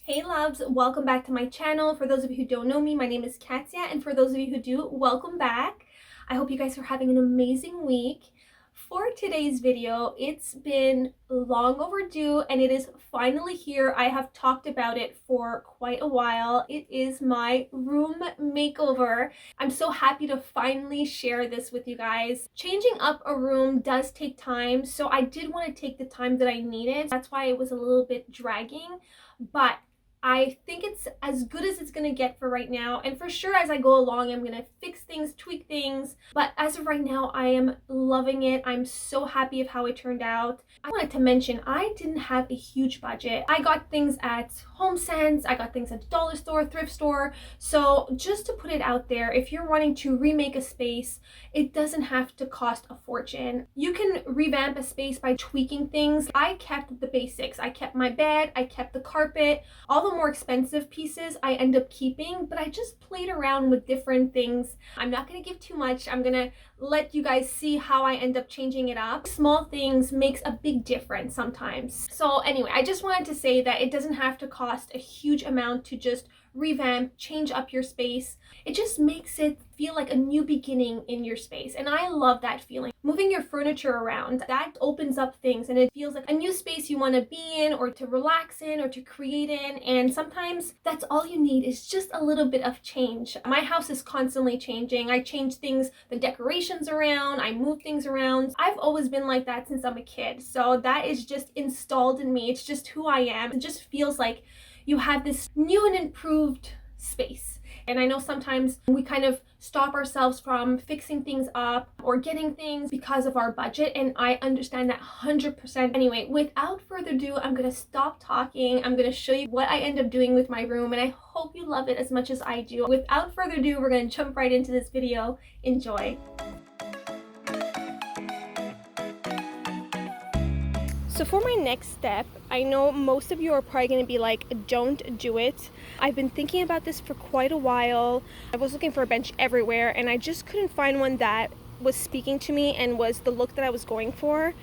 Hey loves, welcome back to my channel. For those of you who don't know me, my name is Katya, and for those of you who do, welcome back. I hope you guys are having an amazing week. For today's video, it's been long overdue and it is finally here. I have talked about it for quite a while. It is my room makeover. I'm so happy to finally share this with you guys. Changing up a room does take time, so I did want to take the time that I needed. That's why it was a little bit dragging, but I think it's as good as it's gonna get for right now, and for sure as I go along I'm gonna fix things, tweak things, but as of right now I am loving it. I'm so happy of how it turned out. I wanted to mention I didn't have a huge budget. I got things at HomeSense, I got things at the dollar store, thrift store, so just to put it out there, if you're wanting to remake a space, it doesn't have to cost a fortune. You can revamp a space by tweaking things. I kept the basics. I kept my bed, I kept the carpet. All the more expensive pieces I end up keeping, but I just played around with different things. I'm not going to give too much. I'm going to let you guys see how I end up changing it up. Small things makes a big difference sometimes. So anyway, I just wanted to say that it doesn't have to cost a huge amount to just revamp, change up your space. It just makes it feel like a new beginning in your space, and I love that feeling. Moving your furniture around, that opens up things and it feels like a new space you want to be in or to relax in or to create in, and sometimes that's all you need is just a little bit of change. My house is constantly changing. I change things, the decorations around, I move things around. I've always been like that since I'm a kid, so that is just installed in me. It's just who I am. It just feels like you have this new and improved space. And I know sometimes we kind of stop ourselves from fixing things up or getting things because of our budget, and I understand that 100%. Anyway, without further ado, I'm gonna stop talking. I'm gonna show you what I end up doing with my room, and I hope you love it as much as I do. Without further ado, we're gonna jump right into this video. Enjoy. So for my next step, I know most of you are probably going to be like, don't do it. I've been thinking about this for quite a while. I was looking for a bench everywhere and I just couldn't find one that was speaking to me and was the look that I was going for.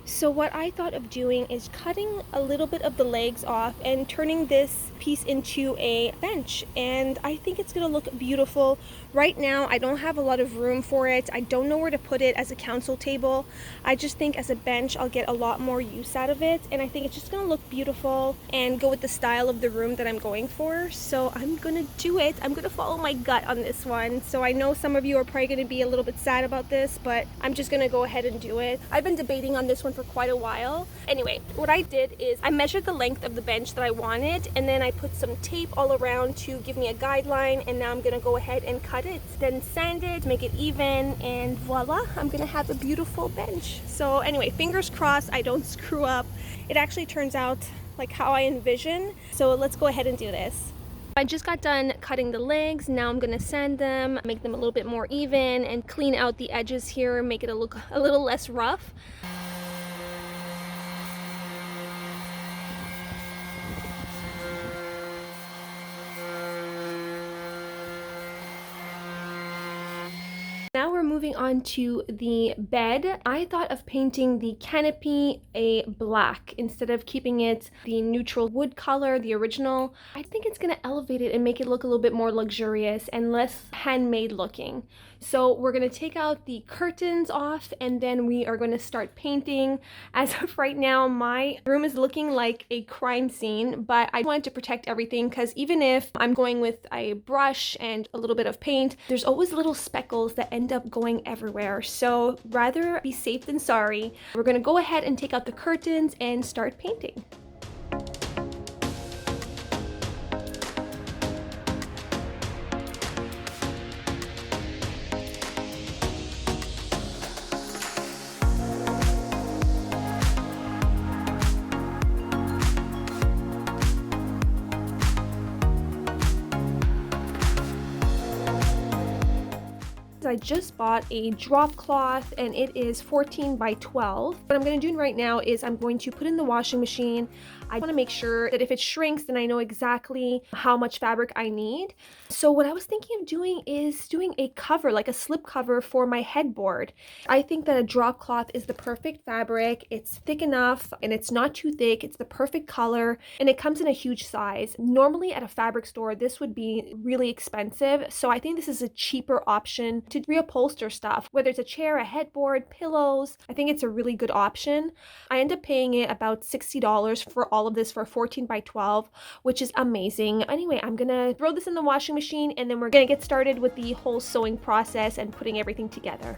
So what I thought of doing is cutting a little bit of the legs off and turning this piece into a bench, and I think it's gonna look beautiful. Right now I don't have a lot of room for it. I don't know where to put it as a council table. I just think as a bench I'll get a lot more use out of it, and I think it's just gonna look beautiful and go with the style of the room that I'm going for. So I'm gonna do it. I'm gonna follow my gut on this one. So I know some of you are probably gonna be a little bit sad about this, but I'm just gonna go ahead and do it. I've been debating on this one for quite a while. Anyway, what I did is I measured the length of the bench that I wanted, and then I put some tape all around to give me a guideline, and now I'm gonna go ahead and cut it, then sand it, make it even, and voila, I'm gonna have a beautiful bench. So anyway, fingers crossed I don't screw up. It actually turns out like how I envision. So let's go ahead and do this. I just got done cutting the legs. Now I'm gonna sand them, make them a little bit more even, and clean out the edges here, make it look a little less rough. Now we're moving on to the bed. I thought of painting the canopy a black instead of keeping it the neutral wood color, the original. I think it's gonna elevate it and make it look a little bit more luxurious and less handmade looking. So we're gonna take out the curtains off and then we are gonna start painting. As of right now, my room is looking like a crime scene, but I wanted to protect everything because even if I'm going with a brush and a little bit of paint, there's always little speckles that end up going everywhere. So rather be safe than sorry. We're gonna go ahead and take out the curtains and start painting. I just bought a drop cloth and it is 14 by 12. What I'm going to do right now is I'm going to put in the washing machine. I want to make sure that if it shrinks, then I know exactly how much fabric I need. So what I was thinking of doing is doing a cover, like a slip cover for my headboard. I think that a drop cloth is the perfect fabric. It's thick enough and it's not too thick. It's the perfect color and it comes in a huge size. Normally at a fabric store, this would be really expensive. So I think this is a cheaper option to reupholster stuff, whether it's a chair, a headboard, pillows. I think it's a really good option. I end up paying it about $60 for all of this for 14 by 12, which is amazing. Anyway, I'm gonna throw this in the washing machine and then we're gonna get started with the whole sewing process and putting everything together.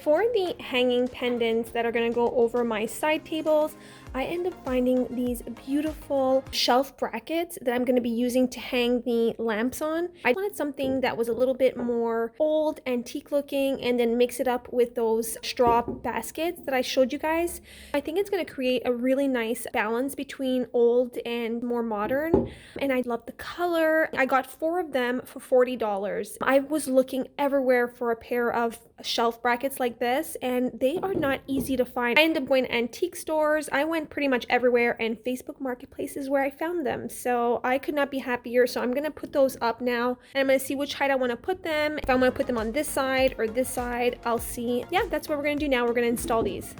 For the hanging pendants that are going to go over my side tables, I end up finding these beautiful shelf brackets that I'm going to be using to hang the lamps on. I wanted something that was a little bit more old, antique looking, and then mix it up with those straw baskets that I showed you guys. I think it's going to create a really nice balance between old and more modern, and I love the color. I got 4 of them for $40. I was looking everywhere for a pair of shelf brackets like this, and they are not easy to find. I ended up going to antique stores. I went pretty much everywhere, and Facebook Marketplace is where I found them. So I could not be happier. So I'm gonna put those up now, and I'm gonna see which height I want to put them. If I want to put them on this side or this side, I'll see. Yeah, that's what we're gonna do now. We're gonna install these.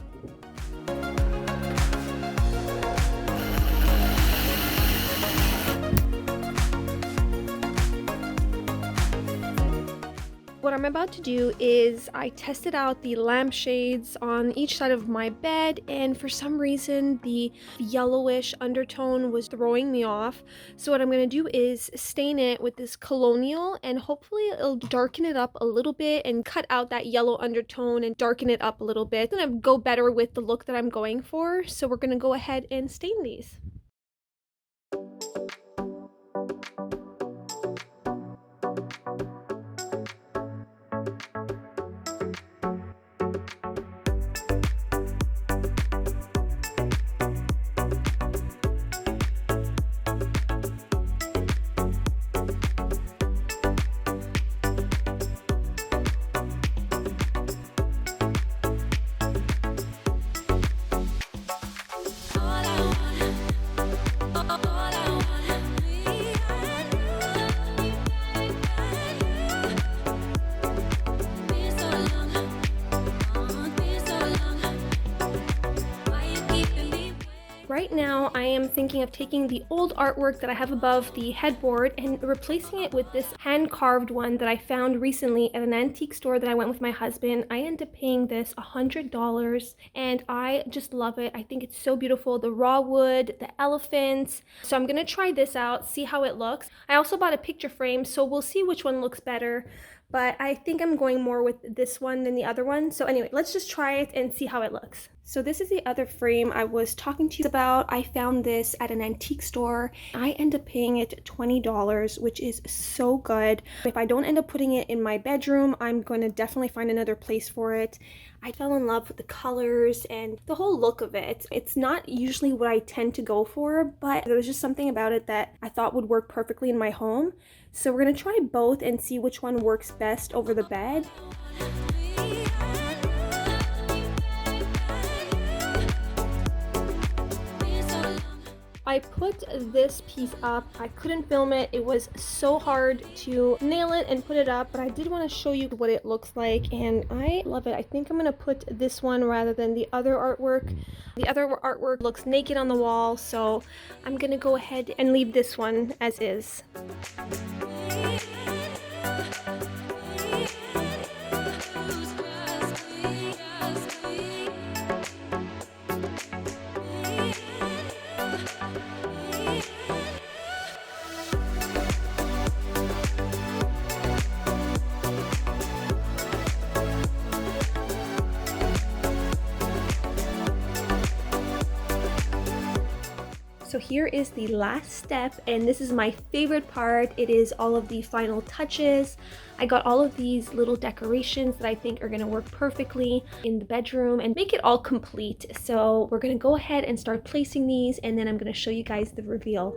What I'm about to do is I tested out the lampshades on each side of my bed, and for some reason the yellowish undertone was throwing me off. So what I'm going to do is stain it with this Colonial, and hopefully it'll darken it up a little bit and cut out that yellow undertone and darken it up a little bit. It's going to go better with the look that I'm going for. So we're going to go ahead and stain these. Right now, I am thinking of taking the old artwork that I have above the headboard and replacing it with this hand-carved one that I found recently at an antique store that I went with my husband. I ended up paying this $100, and I just love it. I think it's so beautiful. The raw wood, the elephants. So I'm gonna try this out, see how it looks. I also bought a picture frame, so we'll see which one looks better. But I think I'm going more with this one than the other one. So anyway, let's just try it and see how it looks. So this is the other frame I was talking to you about. I found this at an antique store. I end up paying it $20, which is so good. If I don't end up putting it in my bedroom, I'm going to definitely find another place for it. I fell in love with the colors and the whole look of it. It's not usually what I tend to go for, but there was just something about it that I thought would work perfectly in my home. So we're going to try both and see which one works best over the bed. I put this piece up. I couldn't film it. It was so hard to nail it and put it up, but I did want to show you what it looks like, and I love it. I think I'm going to put this one rather than the other artwork. The other artwork looks naked on the wall, so I'm going to go ahead and leave this one as is. here is the last step, and this is my favorite part. It is all of the final touches. I got all of these little decorations that I think are gonna work perfectly in the bedroom and make it all complete. So we're gonna go ahead and start placing these, and then I'm gonna show you guys the reveal.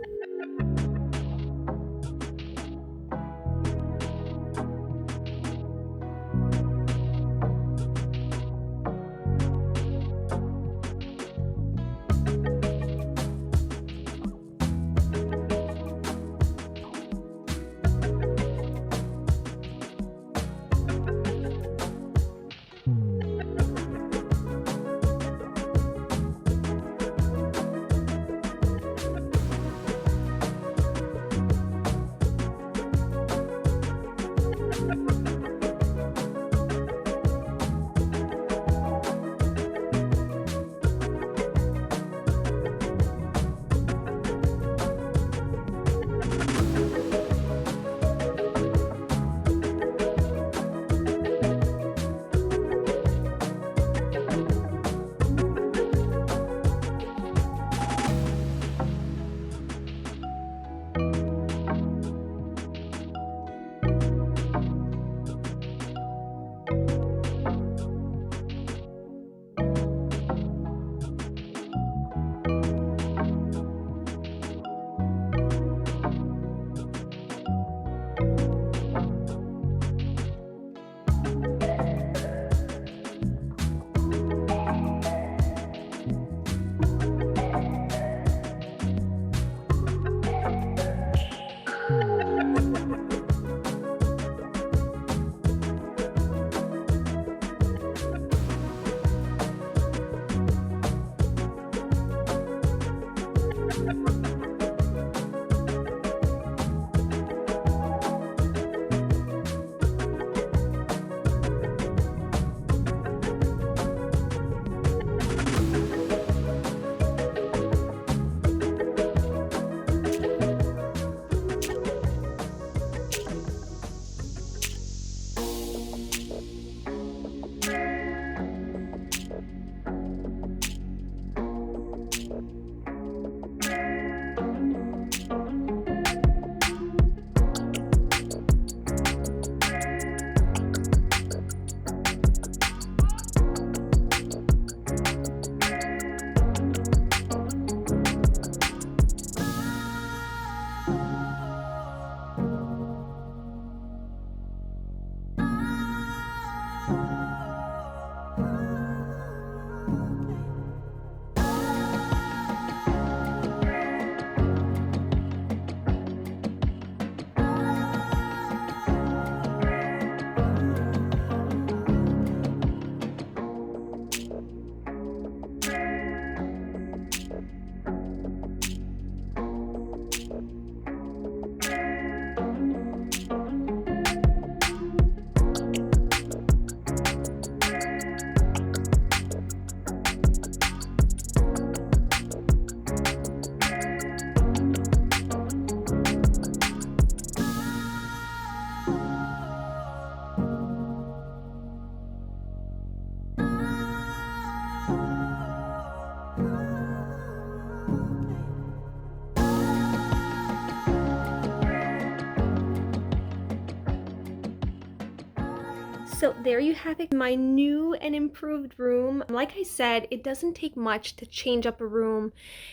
So there you have it, my new and improved room. Like I said, it doesn't take much to change up a room.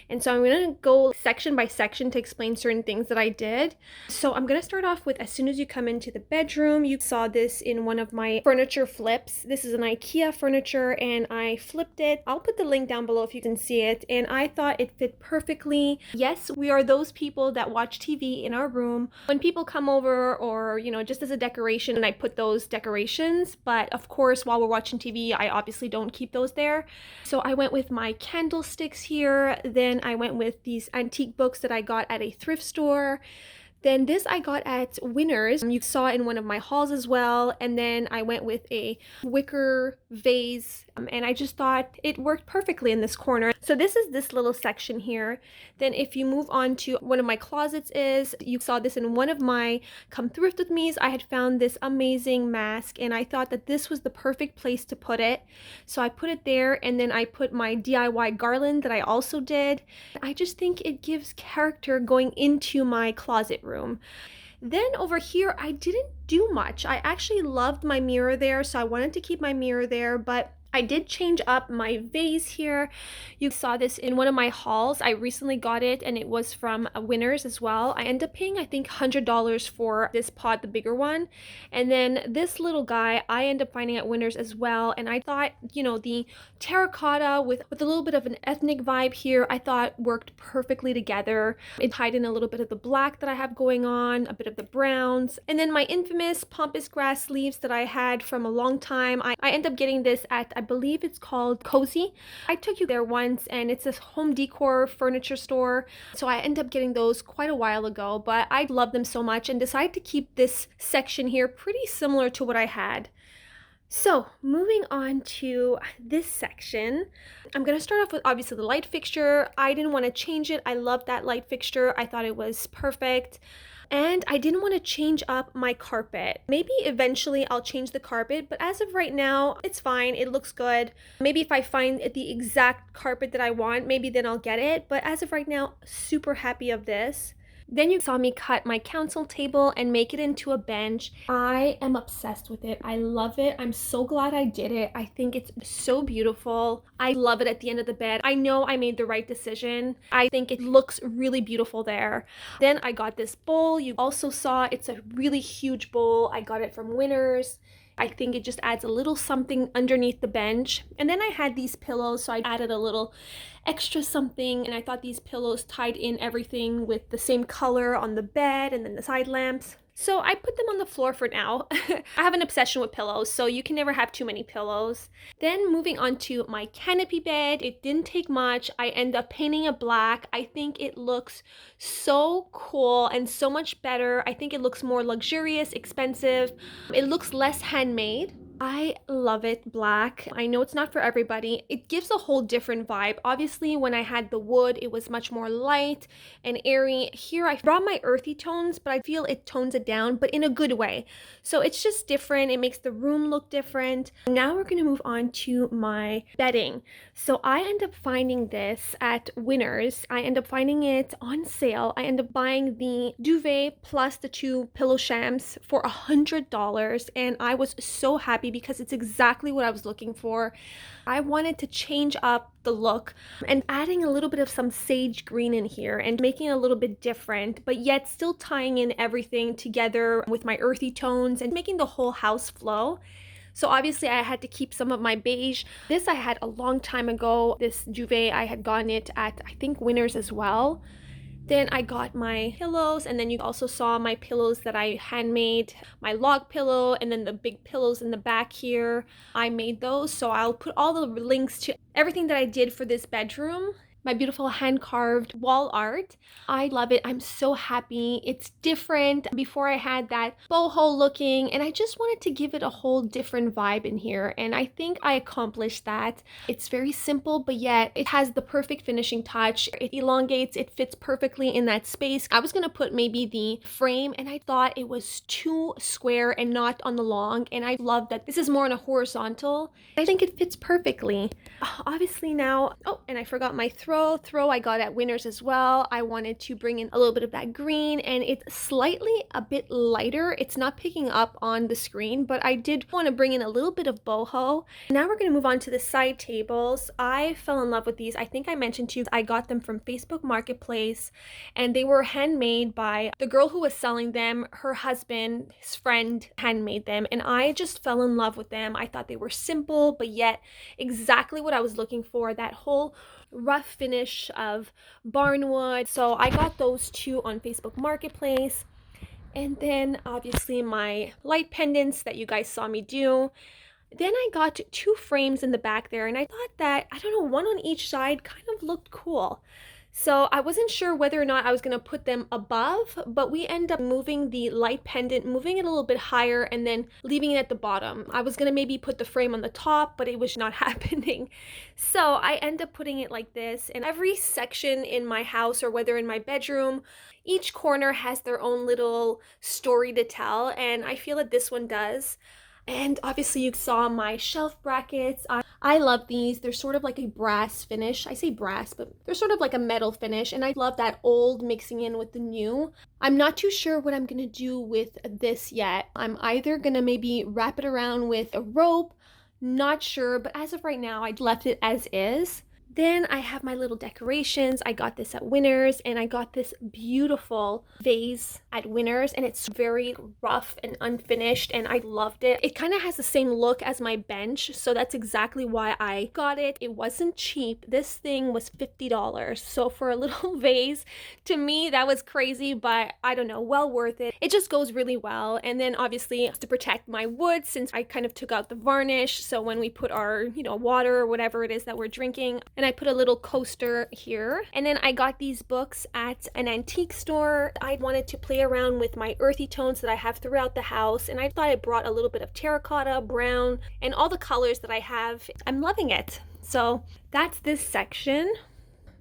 And so I'm gonna go section by section to explain certain things that I did. So I'm gonna start off with, as soon as you come into the bedroom, you saw this in one of my furniture flips. This is an IKEA furniture and I flipped it. I'll put the link down below if you can see it. And I thought it fit perfectly. Yes, we are those people that watch TV in our room. When people come over or, you know, just as a decoration, and I put those decorations. But of course, while we're watching TV, I obviously don't keep those there. So I went with my candlesticks here. Then I went with these antique books that I got at a thrift store. Then this I got at Winners. You saw in one of my hauls as well. And then I went with a wicker vase, and I just thought it worked perfectly in this corner. So this is this little section here. Then if you move on to one of my closets is, you saw this in one of my Come Thrift With Me's. I had found this amazing mask and I thought that this was the perfect place to put it. So I put it there, and then I put my DIY garland that I also did. I just think it gives character going into my closet room. Then over here, I didn't do much. I actually loved my mirror there, so I wanted to keep my mirror there, but I did change up my vase here. You saw this in one of my hauls. I recently got it and it was from Winners as well. I ended up paying, I think, $100 for this pot, the bigger one. And then this little guy, I ended up finding at Winners as well. And I thought, you know, the terracotta with a little bit of an ethnic vibe here, I thought worked perfectly together. It tied in a little bit of the black that I have going on, a bit of the browns. And then my infamous pampas grass leaves that I had from a long time. I ended up getting this at, I believe it's called Cozy. I took you there once and it's a home decor furniture store. So I ended up getting those quite a while ago, but I love them so much and decided to keep this section here pretty similar to what I had. So moving on to this section, I'm going to start off with obviously the light fixture. I didn't want to change it. I love that light fixture. I thought it was perfect. And I didn't want to change up my carpet. Maybe eventually I'll change the carpet, but as of right now, it's fine. It looks good. Maybe if I find the exact carpet that I want, maybe then I'll get it. But as of right now, super happy of this. Then you saw me cut my council table and make it into a bench. I am obsessed with it. I love it. I'm so glad I did it. I think it's so beautiful. I love it at the end of the bed. I know I made the right decision. I think it looks really beautiful there. Then I got this bowl. You also saw it's a really huge bowl. I got it from Winners. I think it just adds a little something underneath the bench. And then I had these pillows, so I added a little extra something, and I thought these pillows tied in everything with the same color on the bed and then the side lamps. So I put them on the floor for now. I have an obsession with pillows, so you can never have too many pillows. Then moving on to my canopy bed, it didn't take much. I end up painting it black. I think it looks so cool and so much better. I think it looks more luxurious, expensive. It looks less handmade. I love it black. I know it's not for everybody. It gives a whole different vibe. Obviously, when I had the wood, it was much more light and airy. Here, I brought my earthy tones, but I feel it tones it down, but in a good way. So it's just different. It makes the room look different. Now we're gonna move on to my bedding. So I end up finding this at Winners. I end up finding it on sale. I end up buying the duvet plus the 2 pillow shams for $100, and I was so happy because it's exactly what I was looking for. I wanted to change up the look and adding a little bit of some sage green in here and making it a little bit different, but yet still tying in everything together with my earthy tones and making the whole house flow. So obviously I had to keep some of my beige. This I had a long time ago. This duvet, I had gotten it at, I think, Winners as well. Then I got my pillows, and then you also saw my pillows that I handmade, my log pillow, and then the big pillows in the back here. I made those, so I'll put all the links to everything that I did for this bedroom. My beautiful hand-carved wall art. I love it. I'm so happy. It's different. Before I had that boho looking, and I just wanted to give it a whole different vibe in here, and I think I accomplished that. It's very simple, but yet it has the perfect finishing touch. It elongates. It fits perfectly in that space. I was gonna put maybe the frame, and I thought it was too square and not on the long, and I love that this is more on a horizontal. I think it fits perfectly. Obviously now, oh, and I forgot my throw I got at Winners as well. I wanted to bring in a little bit of that green, and it's slightly a bit lighter. It's not picking up on the screen, but I did want to bring in a little bit of boho. Now we're going to move on to the side tables. I fell in love with these. I think I mentioned to you I got them from Facebook Marketplace, and they were handmade by the girl who was selling them. Her husband, his friend, handmade them, and I just fell in love with them. I thought they were simple, but yet exactly what I was looking for, that whole rough finish of barnwood. So I got those 2 on Facebook Marketplace. And then obviously my light pendants that you guys saw me do. Then I got 2 frames in the back there, and I thought that, I don't know, one on each side kind of looked cool. So I wasn't sure whether or not I was going to put them above, but we end up moving the light pendant, moving it a little bit higher and then leaving it at the bottom. I was going to maybe put the frame on the top, but it was not happening. So I end up putting it like this, and every section in my house, or whether in my bedroom, each corner has their own little story to tell, and I feel that this one does. And obviously you saw my shelf brackets. I love these. They're sort of like a brass finish. I say brass, but they're sort of like a metal finish. And I love that old mixing in with the new. I'm not too sure what I'm going to do with this yet. I'm either going to maybe wrap it around with a rope, not sure. But as of right now, I left it as is. Then I have my little decorations. I got this at Winners, and I got this beautiful vase at Winners, and it's very rough and unfinished, and I loved it. It kind of has the same look as my bench, so that's exactly why I got it. It wasn't cheap. This thing was $50. So for a little vase, to me, that was crazy, but I don't know, well worth it. It just goes really well. And then obviously to protect my wood, since I kind of took out the varnish, so when we put our, water or whatever it is that we're drinking, and I put a little coaster here. And then I got these books at an antique store. I wanted to play around with my earthy tones that I have throughout the house, and I thought I brought a little bit of terracotta, brown, and all the colors that I have. I'm loving it. So that's this section.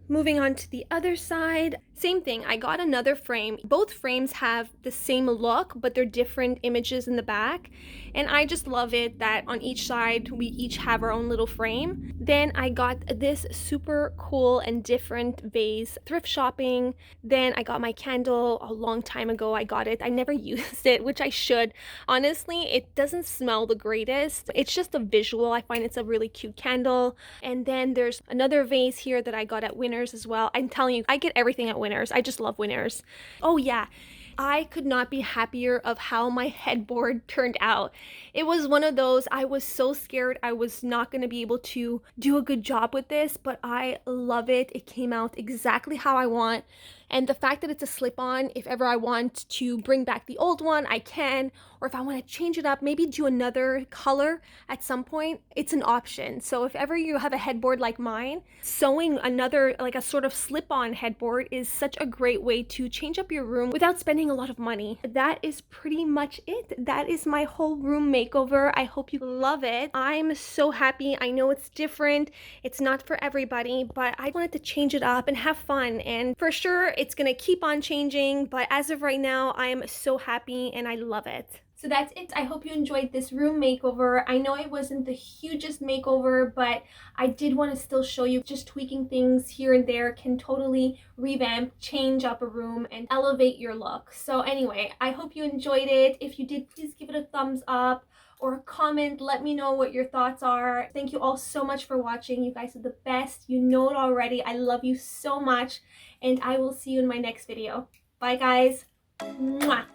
Moving on to the other side, same thing. I got another frame. Both frames have the same look, but they're different images in the back. And I just love it that on each side, we each have our own little frame. Then I got this super cool and different vase thrift shopping. Then I got my candle a long time ago. I got it. I never used it, which I should. Honestly, it doesn't smell the greatest. It's just a visual. I find it's a really cute candle. And then there's another vase here that I got at Winners as well. I'm telling you, I get everything at Winners. I just love Winners. Oh yeah, I could not be happier of how my headboard turned out. It was one of those, I was so scared I was not going to be able to do a good job with this, but I love it. It came out exactly how I want. And the fact that it's a slip-on, if ever I want to bring back the old one, I can. Or if I want to change it up, maybe do another color at some point, it's an option. So if ever you have a headboard like mine, sewing another, like a sort of slip-on headboard is such a great way to change up your room without spending a lot of money. That is pretty much it. That is my whole room makeover. I hope you love it. I'm so happy. I know it's different. It's not for everybody, but I wanted to change it up and have fun. And for sure, it's gonna keep on changing, but as of right now, I am so happy and I love it. So that's it. I hope you enjoyed this room makeover. I know it wasn't the hugest makeover, but I did want to still show you just tweaking things here and there can totally revamp, change up a room, and elevate your look. So anyway, I hope you enjoyed it. If you did, please give it a thumbs up or a comment. Let me know what your thoughts are. Thank you all so much for watching. You guys are the best. You know it already. I love you so much, and I will see you in my next video. Bye, guys. Mwah.